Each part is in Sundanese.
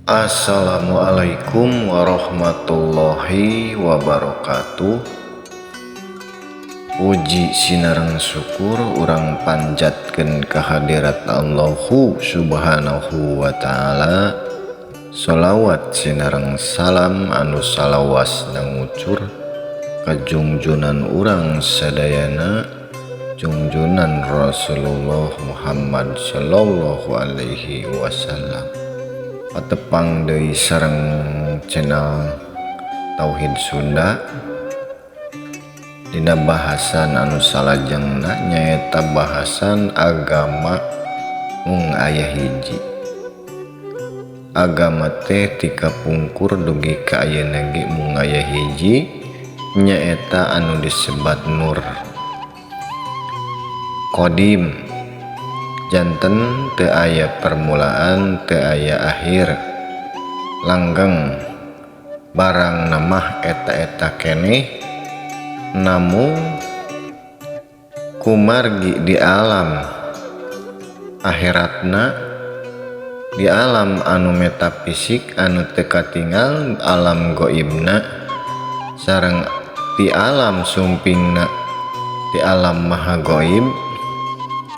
Assalamualaikum warahmatullahi wabarakatuh. Puji sinareng syukur urang panjatkeun kahadirat Allahu subhanahu wa ta'ala. Sholawat sinareng salam anu salawas ngucur ka junjunan urang sadayana, junjunan Rasulullah Muhammad sallallahu alaihi wasallam. Patepang deui sareng channel Tauhid Sunda dina bahasan anu salajengna nyaeta bahasan agama mung aya hiji. Agama teh tika pungkur dugi ka ayeuna ge mung aya hiji, nyaeta anu disebat nur. Qadim janten teu aya permulaan, teu aya akhir, langgeng barang namah eta-eta keneh, namun kumargi di alam akhiratna, di alam anu metafisik anu teu katingal alam goibna, sareng di alam sumpingna di alam maha goib.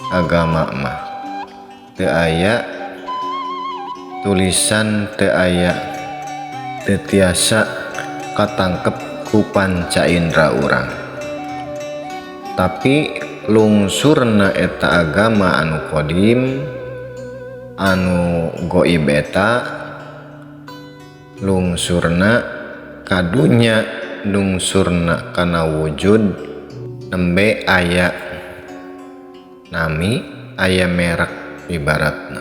Agama mah teu aya tulisan, teu aya, teu tiasa katangkep ku panca indra urang. Tapi lungsurna eta agama anu qadim, anu goib eta lungsurna kadunya, lungsurna kana wujud, nembe aya nami, aya merek ibaratna.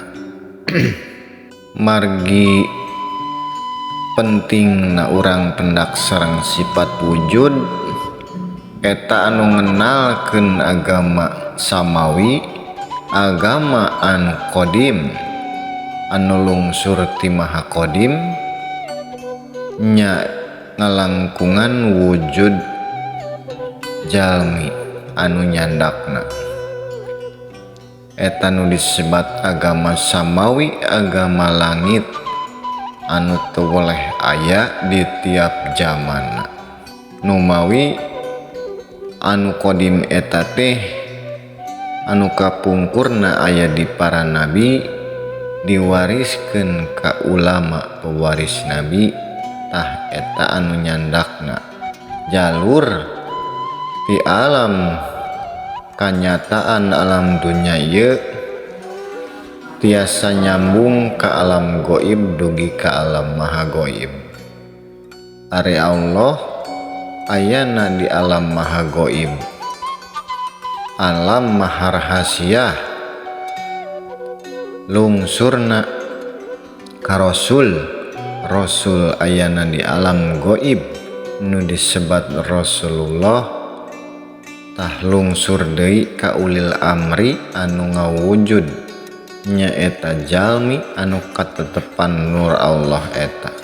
Margi pentingna urang pendak sareng sifat wujud eta anu ngenalkeun agama samawi, agama anu qadim, anu lungsur ti maha qadim, nya ngalangkungan wujud jalmi anu nyandakna. Eta nu disebat agama samawi, agama langit, anu teu boleh aya di tiap zaman. Numawi anu qadim eta teh anu kapungkurna aya di para nabi, diwariskeun ka ulama pewaris nabi, tah eta anu nyandakna jalur di alam kanyataan alam dunya ieu tiasa nyambung ka alam goib dugi ka alam maha goib. Ari Allah ayana di alam maha goib, alam maha rahasiah, lungsurna ka rasul, rasul ayana di alam goib nu disebat Rasulullah, tah lungsur deui ka ulil amri anu ngawujud, nyaeta jalmi anu katetepan nur Allah eta.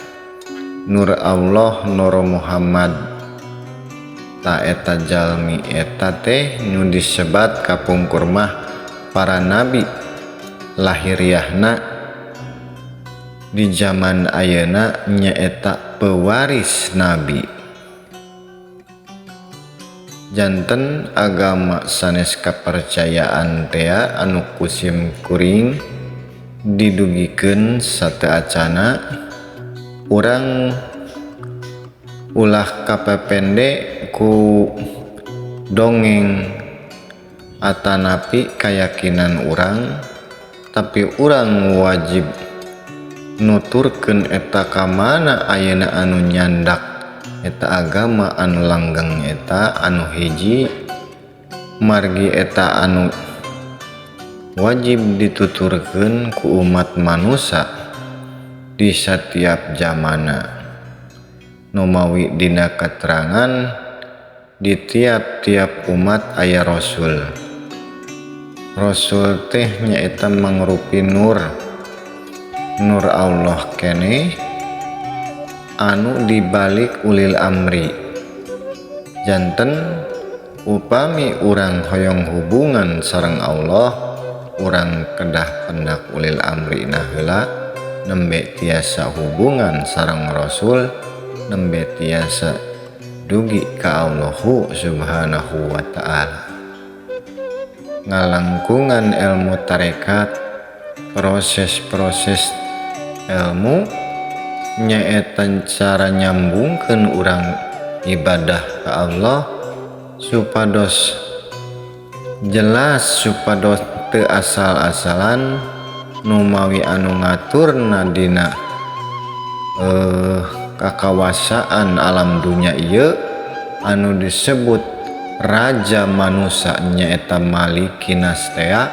Nur Allah, nur Muhammad, ta eta jalmi eta teh nu disebat kapungkur mah para nabi lahiriahna di zaman ayeuna nyaeta pewaris nabi. Janten agama sanes kapercayaan tea anu kusim kuring didugikeun sateu acana urang ulah kapepende ku dongeng atanapi keyakinan urang, tapi urang wajib nuturkeun eta ka mana ayeuna anu nyandak eta agama anu langgeng eta anu hiji. Margi eta anu wajib dituturkeun ku umat manusia di setiap zamana. Numawi dina keterangan di tiap-tiap umat aya rasul. Rasul teh nyaeta mangrupi nur, nur Allah keneh anu dibalik ulil amri. Janten upami urang hoyong hubungan sareng Allah, urang kedah pendak ulil amri na heula, nembe tiasa hubungan sareng Rasul, nembe tiasa dugi ka Allahu subhanahu wa ta'ala. Ngalangkungan ilmu tarekat, proses-proses ilmu nyaeta cara nyambungkeun urang ibadah ka Allah supados jelas, supados teu asal-asalan numawi anu ngaturna dina kakawasaan alam dunya ieu anu disebut raja manusia nyaeta malikinas tea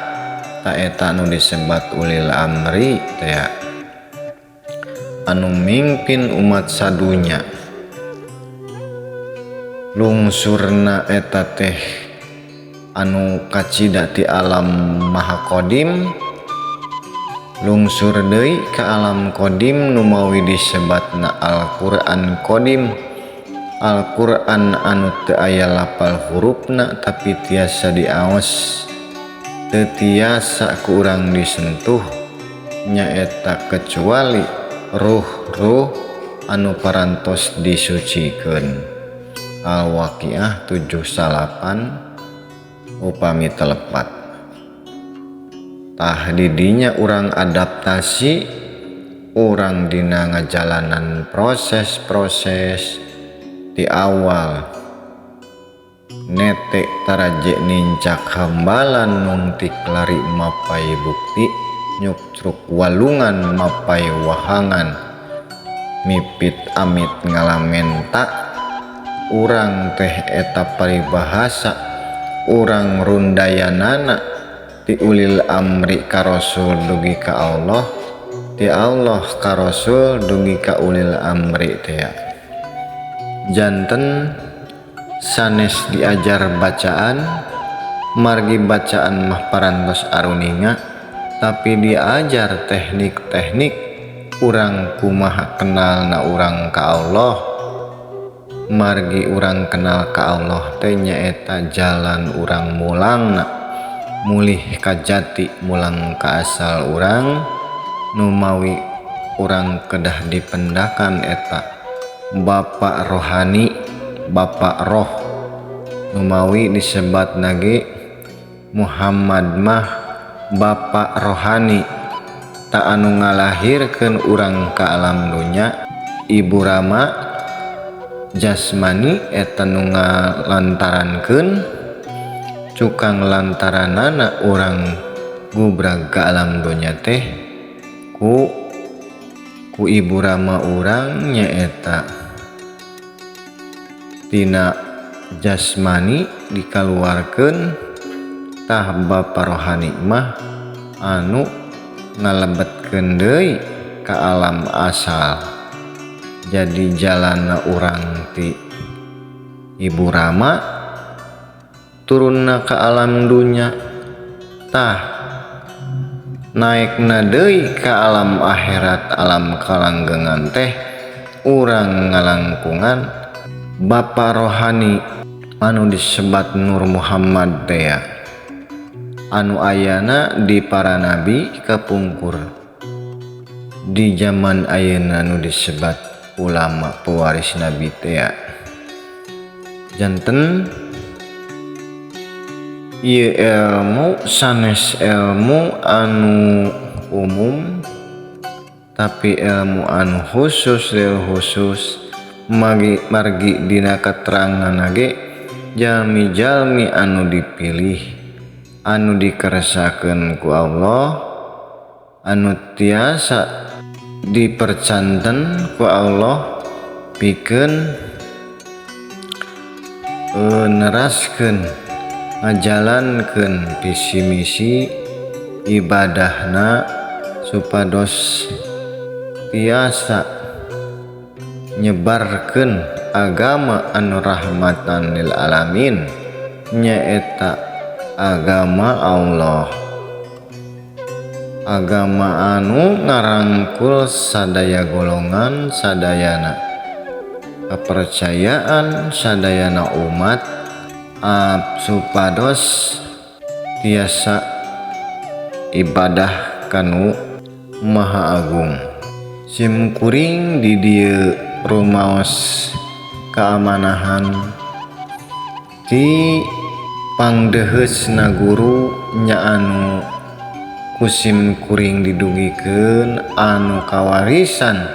taeta anu disebat ulil amri tea anu mimpin umat sadunya. Lungsurna eta teh anu kacida ti alam maha kodim, lungsur deui ka alam kodim numawi disebatna Al-Qur'an kodim. Al-Qur'an anu teu aya lapal hurufna tapi tiasa diaos, teu tiasa ku urang disentuh, nyaeta kecuali ruh-ruh anu parantos disucikeun. Al-Waqiah 7:8 upami telepat. Tah didinya urang adaptasi, urang dina ngajalanan proses-proses di awal netek taraje nincak hambalan nungtik lari mapai bukti, nyuktruk walungan mapai wahangan, mipit amit ngalamenta, urang teh eta paribahasa urang rundayanana ti ulil amri ka Rasul dugi ka Allah, ti Allah ka Rasul dugi ka ulil amri teh. Janten sanes diajar bacaan, margi bacaan mah parantos aruninga, tapi diajar teknik-teknik urang kumaha kenalna urang ka Allah. Margi urang kenal ka Allah teh nyaeta jalan urang mulangna, mulih ka jati mulang ka asal urang, numawi urang kedah dipendakan eta Bapak rohani, Bapak roh, numawi disebat nage Muhammad mah Bapak rohani, tak anu ngalahirkeun urang ka alam dunya. Ibu Rama jasmani eta nu ngalantarankeun, cukang lantaranana urang gubrag ka alam dunya teh ku Ibu Rama urang nyaeta tina jasmani dikaluarkeun, tah Bapa rohani mah anu ngalebetkeun deui ka alam asal. Jadi jalanna urang ti Ibu Rama turunna ka alam dunya, tah naikna deui ka alam akhirat, alam kalanggengan teh urang ngalangkungan Bapa rohani anu disebat Nur Muhammad teh, anu ayana di para nabi kapungkur, di zaman ayeuna anu disebat ulama pewaris nabi teh. Janten ieu ilmu sanes ilmu anu umum, tapi ilmu anu khusus lil khusus margi dina keterangan ge jalmi-jalmi anu dipilih, anu dikeresakeun ku Allah, anu tiasa dipercanten ku Allah pikeun neraskeun ngajalankeun visi misi ibadahna supados tiasa nyebarkeun agama anu rahmatan lil alamin, nyaeta agama Allah, agama anu ngarangkul sadaya golongan, sadayana kepercayaan, sadayana umat supados tiasa ibadah kanu maha agung. Sim kuring di dieu rumaos keamanahan ti pangdeheusna guru nya anu kusim kuring didugikeun anu kawarisan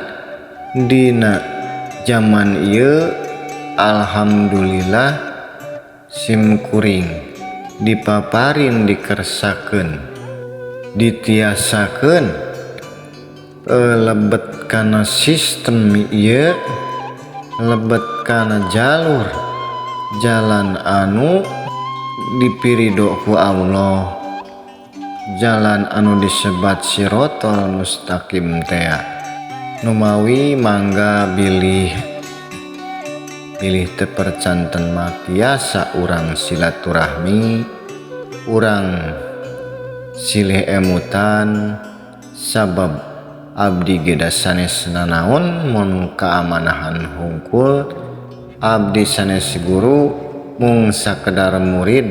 dina zaman ieu. Alhamdulillah sim kuring dipaparin dikersakeun ditiasakeun lebet kana sistem ieu, lebet kana jalur jalan anu dipiridho ku Allah, jalan anu disebat sirotol mustaqim teh. Numawi mangga bilih tepercanten mah tiasa urang silaturahmi, urang silih emutan sabab abdi geda sanes nanaon mun keamanahan hungkul, abdi sanes guru mung sakedar murid,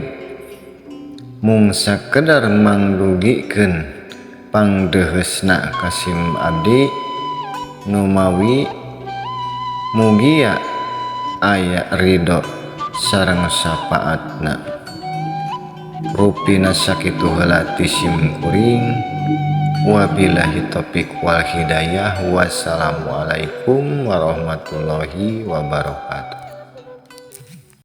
mung sakedar mangrugikeun pangdeheusna kasim abdi. Numawi mugia aya ridho sareng syafaatna. Rupina sakitu heula ti sim kuring. Wabillahi taufiq wal hidayah. Wassalamualaikum warahmatullahi wabarakatuh.